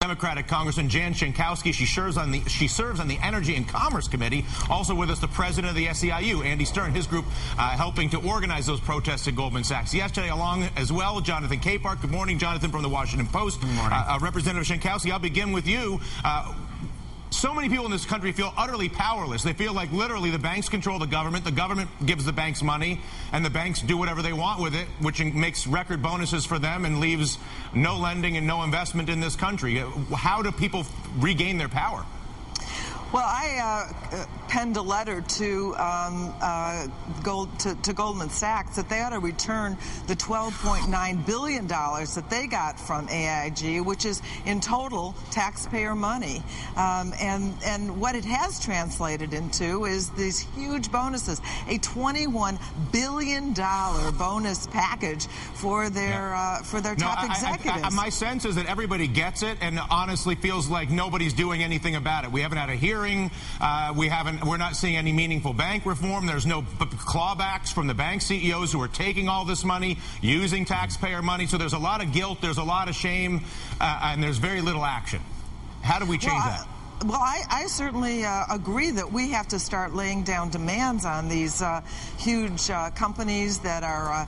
Democratic Congressman Jan Schenkowski. She serves on the Energy and Commerce Committee. Also with us, the president of the SEIU, Andy Stern, his group helping to organize those protests at Goldman Sachs. Yesterday, along as well, Jonathan Capehart. Good morning, Jonathan, from the Washington Post. Good morning. Representative Schenkowski, I'll begin with you. So many people in this country feel utterly powerless. They feel like literally the banks control the government gives the banks money, and the banks do whatever they want with it, which makes record bonuses for them and leaves no lending and no investment in this country. How do people regain their power? Well, I penned a letter to Goldman Sachs that they ought to return the $12.9 billion that they got from AIG, which is in total taxpayer money. And what it has translated into is these huge bonuses, a $21 billion bonus package for their top executives. My sense is that everybody gets it and honestly feels like nobody's doing anything about it. We haven't had a hearing. We're not seeing any meaningful bank reform. There's no clawbacks from the bank CEOs who are taking all this money, using taxpayer money. So there's a lot of guilt, there's a lot of shame, and there's very little action. How do we change that? Well, I certainly agree that we have to start laying down demands on these huge companies that are,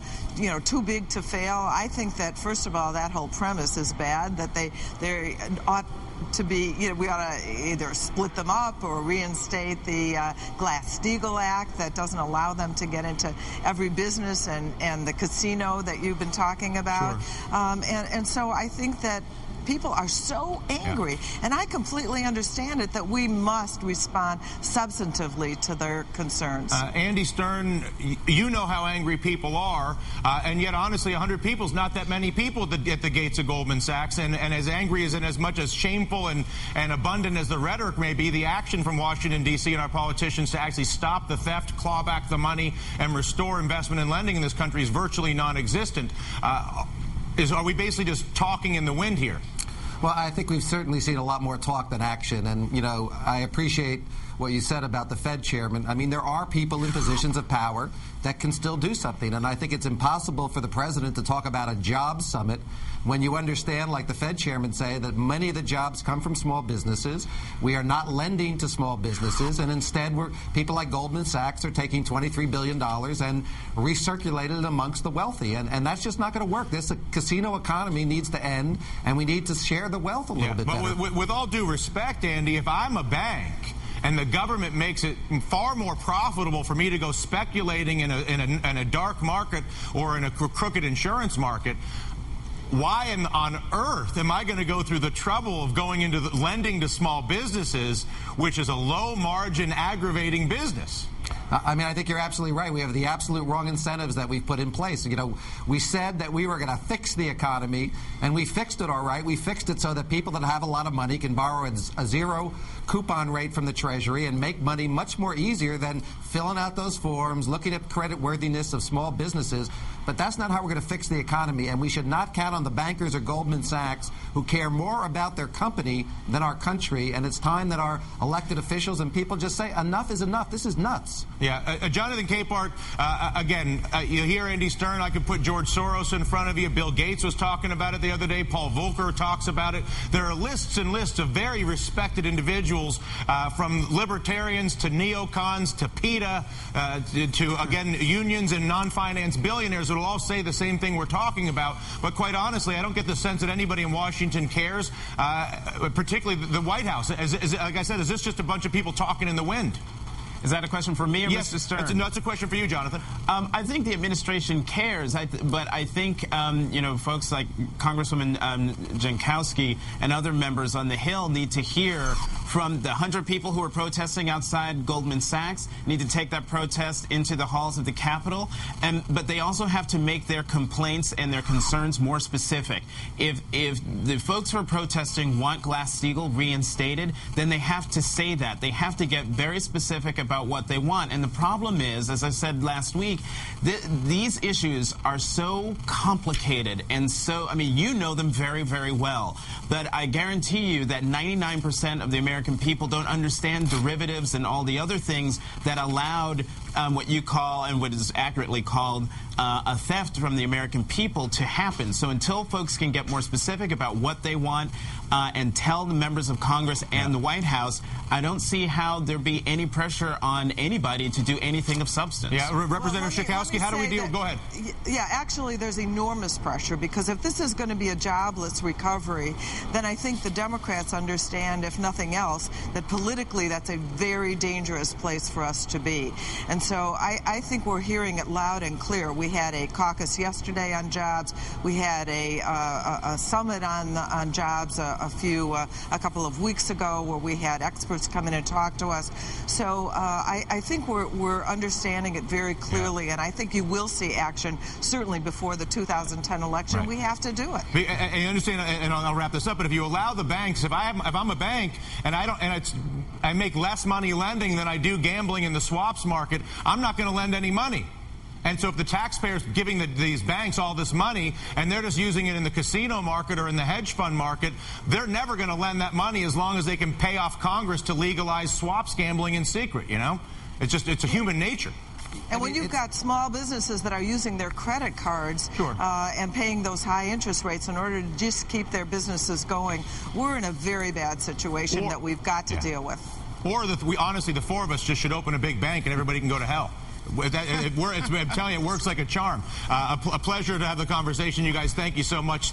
too big to fail. I think that, first of all, that whole premise is bad, that they ought to be, we ought to either split them up or reinstate the Glass-Steagall Act that doesn't allow them to get into every business and the casino that you've been talking about. Sure. And so I think that people are so angry, and I completely understand it, that we must respond substantively to their concerns. Andy Stern, you know how angry people are, and yet, honestly, 100 people is not that many people at the gates of Goldman Sachs, and as angry as and as much as shameful and abundant as the rhetoric may be, the action from Washington, D.C. and our politicians to actually stop the theft, claw back the money, and restore investment and lending in this country is virtually non-existent. Are we basically just talking in the wind here? Well, I think we've certainly seen a lot more talk than action. And, I appreciate what you said about the Fed chairman. I mean, there are people in positions of power that can still do something. And I think it's impossible for the president to talk about a job summit when you understand, like the Fed chairman say, that many of the jobs come from small businesses. We are not lending to small businesses, and instead people like Goldman Sachs are taking $23 billion and recirculating it amongst the wealthy. And that's just not going to work. This casino economy needs to end, and we need to share the wealth a little bit better. But with all due respect, Andy, if I'm a bank and the government makes it far more profitable for me to go speculating in a dark market or in a crooked insurance market, why on earth am I going to go through the trouble of going into lending to small businesses, which is a low-margin, aggravating business? I mean, I think you're absolutely right. We have the absolute wrong incentives that we've put in place. We said that we were going to fix the economy, and we fixed it all right. We fixed it so that people that have a lot of money can borrow a zero coupon rate from the Treasury and make money much more easier than filling out those forms, looking at credit worthiness of small businesses. But that's not how we're going to fix the economy, and we should not count on the bankers or Goldman Sachs, who care more about their company than our country. And it's time that our elected officials and people just say, enough is enough. This is nuts. Yeah, Jonathan Capehart, again, you hear Andy Stern, I could put George Soros in front of you. Bill Gates was talking about it the other day. Paul Volcker talks about it. There are lists and lists of very respected individuals, from libertarians to neocons to PETA, to, again, unions and non-finance billionaires that will all say the same thing we're talking about. But quite honestly, I don't get the sense that anybody in Washington cares, particularly the White House. Like I said, is this just a bunch of people talking in the wind? Is that a question for me or yes, Mr. Stern? That's a question for you, Jonathan. I think the administration cares, but I think, folks like Congresswoman Schenkowski and other members on the Hill need to hear from the 100 people who are protesting outside Goldman Sachs, need to take that protest into the halls of the Capitol, but they also have to make their complaints and their concerns more specific. If the folks who are protesting want Glass-Steagall reinstated, then they have to say that. They have to get very specific about what they want. And the problem is, as I said last week, these issues are so complicated and so, you know them very, very well. But I guarantee you that 99% of the American people don't understand derivatives and all the other things that allowed what you call, and what is accurately called, a theft from the American people to happen. So until folks can get more specific about what they want, and tell the members of Congress and the White House, I don't see how there be any pressure on anybody to do anything of substance. Yeah, Representative Schakowsky, how do we deal? Go ahead. Yeah, actually, there's enormous pressure, because if this is going to be a jobless recovery, then I think the Democrats understand, if nothing else, that politically that's a very dangerous place for us to be. And so I think we're hearing it loud and clear. We had a caucus yesterday on jobs. We had a summit on jobs a couple of weeks ago, where we had experts come in and talk to us. So I think we're understanding it very clearly, and I think you will see action certainly before the 2010 election. Right. We have to do it. I understand, and I'll wrap this up. But if you allow the banks, if I'm a bank and I make less money lending than I do gambling in the swaps market, I'm not going to lend any money. And so if the taxpayers giving these banks all this money and they're just using it in the casino market or in the hedge fund market, they're never going to lend that money as long as they can pay off Congress to legalize swaps gambling in secret, you know? It's a human nature. And when you've got small businesses that are using their credit cards and paying those high interest rates in order to just keep their businesses going, we're in a very bad situation that we've got to deal with. Or honestly, the four of us just should open a big bank and everybody can go to hell. I'm telling you, it works like a charm. A pleasure to have the conversation, you guys. Thank you so much.